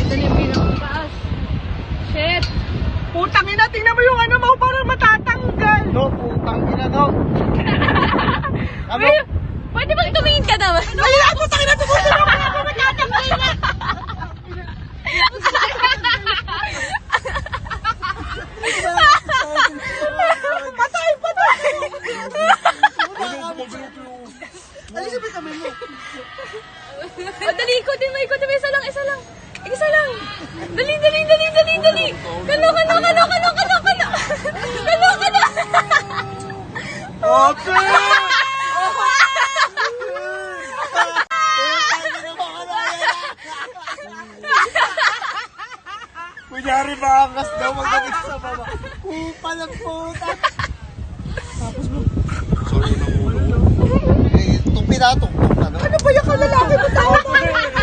Dali, pinakataas. Shit! Putang ina, tingnan mo yung ano mo, parang matatanggal. No, putang ina, no. Ano? Uy, pwede bang tumingin ka naman? Ay, putang ina, tumutin mo ako, matatanggal na. Patay, patay. Alisin mo yung kamay mo. O, dali, ikutin mo. Isa lang. Isa lang. Dali. Kano. Okay! Kunyari makakas daw magdamit sa baba. Pupa ng puta. Tapos mo. Sorry ng ulo. Eh, tupid na. Ano ba yung kalalaki mo tao mo?